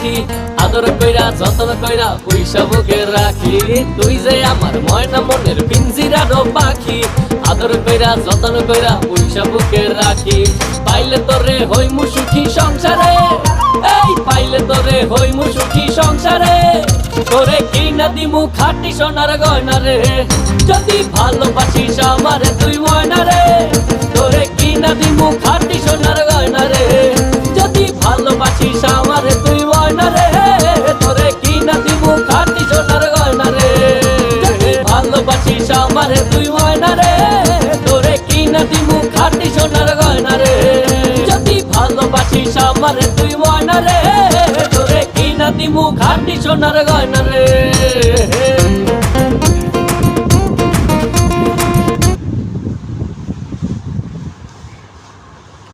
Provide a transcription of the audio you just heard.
পাখি আদর কইরা যত্ন কইরা পয়সা বুকে রাখি তুই যে আমার ময়না মনের পিঞ্জিরারও পাখি আদর কইরা যত্ন কইরা পয়সা বুকে রাখি পাইলে তোরে হইমু সুখী সংসারে এই পাইলে তোরে হইমু সুখী সংসারে তোরে কিনা দিমু খাঁটি সোনার গয়না রে যদি ভালোবাসিস আমারে তুই ময়না রে তোরে কিনা দিমু খাঁটি সোনার গয়না রে যদি ভালোবাসিস আমারে তুই ময়না রে তোরে কিনা দিমু খাঁটি সোনার গয়না রে যদি ভালোবাসিস আমারে তুই ময়না রে তোরে কিনা দিমু খাঁটি সোনার গয়না রে যদি ভালোবাসিস আমারে তুই ময়না রে তোরে কিনা দিমু খাঁটি সোনার গয়না রে